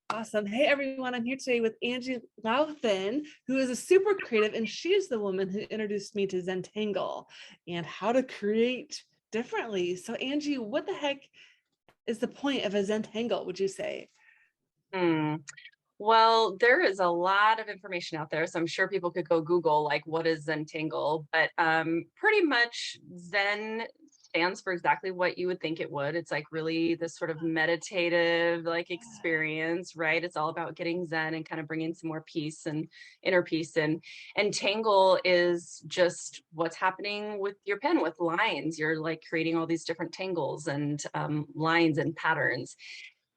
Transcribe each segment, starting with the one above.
Awesome. Hey everyone, I'm here today with Angie Louthan, who is a super creative, and she's the woman who introduced me to Zentangle and how to create differently. So Angie, what the heck is the point of a Zentangle, would you say? Hmm. Well, there is a lot of information out there, so I'm sure people could go Google like what is Zentangle, but pretty much Zen stands for exactly what you would think it would. It's like really this sort of meditative like experience, right? It's all about getting Zen and kind of bringing some more peace and inner peace and Tangle is just what's happening with your pen with lines. You're like creating all these different tangles and lines and patterns.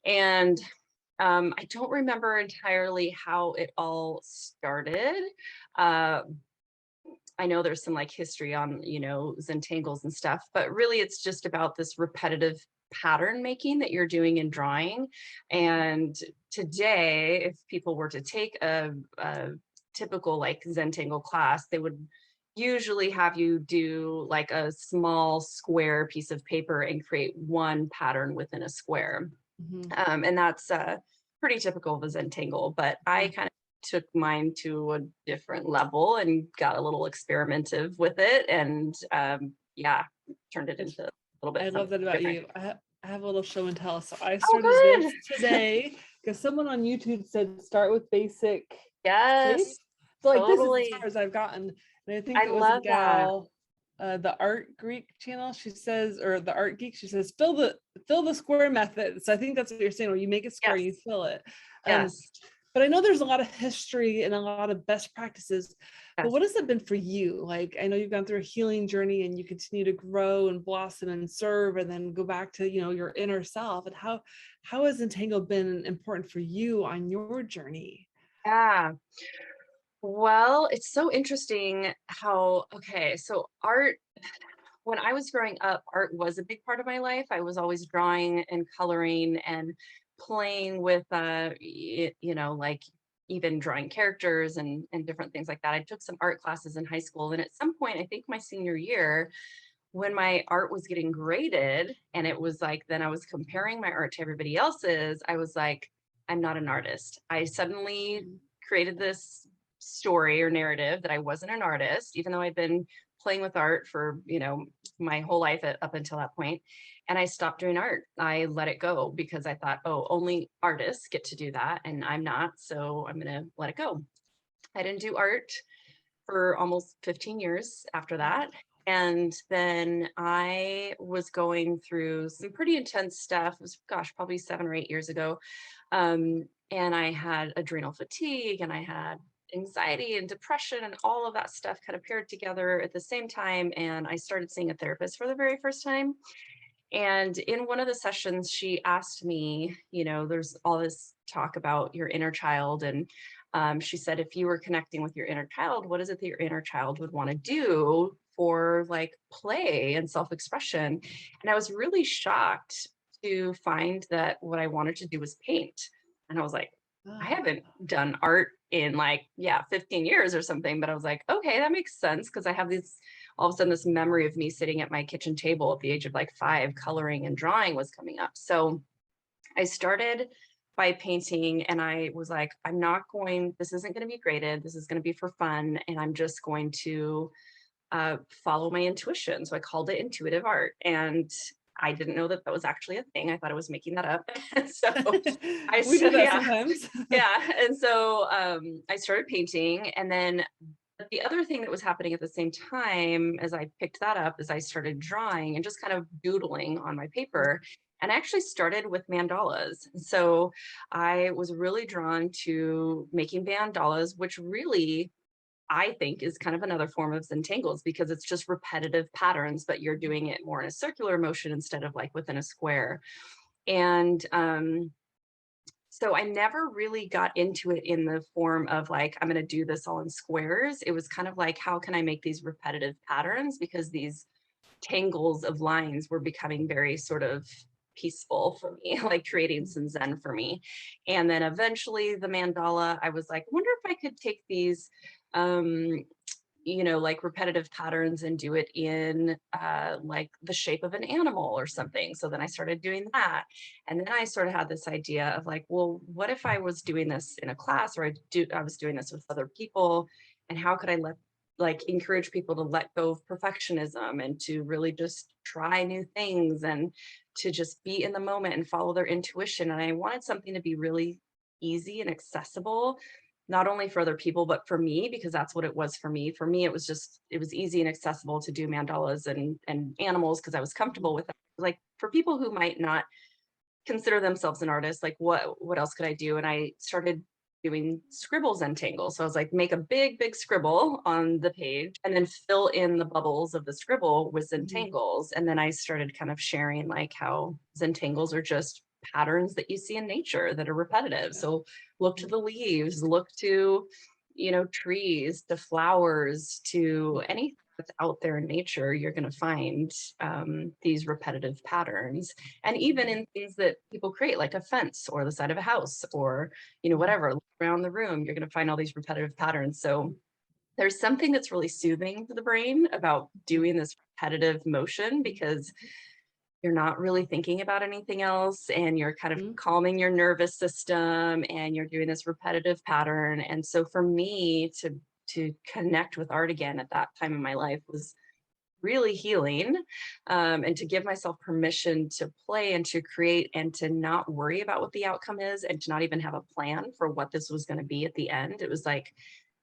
And I don't remember entirely how it all started. Uh, I know there's some like history on, Zentangles and stuff, but really it's just about this repetitive pattern making that you're doing in drawing. And today, if people were to take a typical like Zentangle class, they would usually have you do like a small square piece of paper and create one pattern within a square. Mhm. And that's pretty typical of a Zentangle, but I Yeah. kind of took mine to a different level and got a little experimentative with it. And yeah, turned it It's, into a little bit I love something that about different. you. I have a little show and tell. So I Oh, started this good. today because someone on YouTube said start with basic Yes, shapes. So like this is as far totally. as I've gotten. And I think I it was a love that. gal, the Art Greek channel, she says, or the Art Geek, she says, fill the square method. So I think that's what you're saying, where you make a square, you Yes, fill it. Um, yes, but I know there's a lot of history and a lot of best practices. But what yes. has it been for you? Like, I know you've gone through a healing journey and you continue to grow and blossom and serve and then go back to, your inner self. And how has Entangle been important for you on your journey? Yeah. Well, it's so interesting how, okay, so art, when I was growing up, art was a big part of my life. I was always drawing and coloring and playing with, like even drawing characters and different things like that. I took some art classes in high school. And at some point, I think my senior year, when my art was getting graded, and it was like, then I was comparing my art to everybody else's, I was like, I'm not an artist. I suddenly created this story or narrative that I wasn't an artist, even though I'd been playing with art for, my whole life up until that point. And I stopped doing art. I let it go because I thought, oh, only artists get to do that. And I'm not. So I'm going to let it go. I didn't do art for almost 15 years after that. And then I was going through some pretty intense stuff. It was, gosh, probably 7 or 8 years ago. And I had adrenal fatigue and I had anxiety and depression and all of that stuff kind of paired together at the same time. And I started seeing a therapist for the very first time. And in one of the sessions, she asked me, there's all this talk about your inner child. And she said, if you were connecting with your inner child, what is it that your inner child would want to do for like play and self expression? And I was really shocked to find that what I wanted to do was paint. And I was like, I Ah, haven't done art in like, yeah, 15 years or something. But I was like, okay, that makes sense because I have these all of a sudden this memory of me sitting at my kitchen table at the age of like 5 coloring and drawing was coming up. So I started by painting and I was like, I'm not going, this isn't going to be graded, this is going to be for fun, and I'm just going to follow my intuition. So I called it intuitive art, and I didn't know that that was actually a thing. I thought I was making that up. So I we do said, that yeah, sometimes. yeah. And so I started painting, and then but the other thing that was happening at the same time as I picked that up is I started drawing and just kind of doodling on my paper. And I actually started with mandalas. So I was really drawn to making mandalas, which really I think is kind of another form of Zentangles because it's just repetitive patterns, but you're doing it more in a circular motion instead of like within a square. And so I never really got into it in the form of like, I'm going to do this all in squares. It was kind of like, how can I make these repetitive patterns? Because these tangles of lines were becoming very sort of peaceful for me, like creating some zen for me. And then eventually the mandala, I was like, I wonder if I could take these um, like repetitive patterns and do it in like the shape of an animal or something. So then I started doing that. And then I sort of had this idea of like, well, what if I was doing this in a class, or I was doing this with other people, and how could I encourage people to let go of perfectionism and to really just try new things and to just be in the moment and follow their intuition. And I wanted something to be really easy and accessible, not only for other people, but for me, because that's what it was for me. For me, it was easy and accessible to do mandalas and animals because I was comfortable with it. Like for people who might not consider themselves an artist, like what else could I do? And I started doing scribbles and tangles. So I was like, make a big scribble on the page and then fill in the bubbles of the scribble with Mhm. Zentangles. And then I started kind of sharing like how Zentangles are just patterns that you see in nature that are repetitive. Yeah. So look to the leaves, look to, trees, to flowers, to anything that's out there in nature, you're going to find these repetitive patterns. And even in things that people create, like a fence or the side of a house or, Mhm. whatever, look around the room, you're going to find all these repetitive patterns. So there's something that's really soothing to the brain about Yeah. doing this repetitive motion because you're not really thinking about anything else and you're kind of Mhm. calming your nervous system and you're doing this repetitive pattern. And so for me to connect with art again at that time in my life was really healing, and to give myself permission to play and to create and to not worry about what the outcome is and to not even have a plan for what this was going to be at the end. It was like,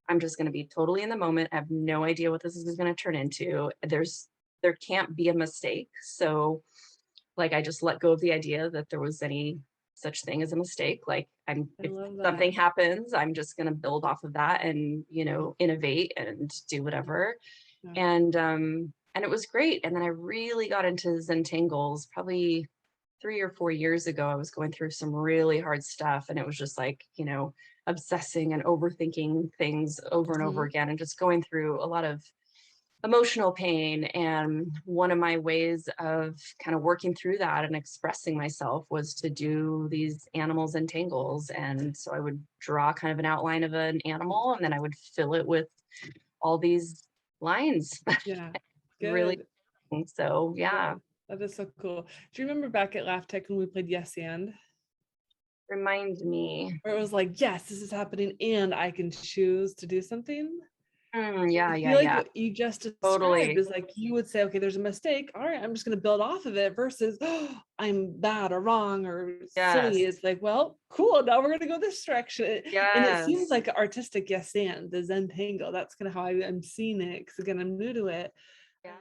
I'm just going to be totally in the moment. I have no idea what this is going to turn into. There can't be a mistake. So like I just let go of the idea that there was any such thing as a mistake. Like I if love something that. happens, I'm just going to build off of that and, innovate and do whatever. Yeah. And it was great. And then I really got into Zentangles probably 3 or 4 years ago. I was going through some really hard stuff and it was just like, obsessing and overthinking things over and over Mhm. again and just going through a lot of emotional pain. And one of my ways of kind of working through that and expressing myself was to do these animals and tangles. And so I would draw kind of an outline of an animal and then I would fill it with all these lines. Yeah. Really. Good. So Yeah. yeah, That is so cool. Do you remember back at Laugh Tech when we played Yes and? remind me. Where it was like, yes, this is happening and I can choose to do something? Yeah, I yeah, feel like yeah. what you just described Totally. is like you would say, okay, there's a mistake. All right, I'm just going to build off of it versus oh, I'm bad or wrong or silly. Yes. It's like, well, cool. Now we're going to go this direction. And it seems Yes. like an artistic yes and the Zentangle. That's kind of how I'm seeing it because again, I'm new to it. Yeah.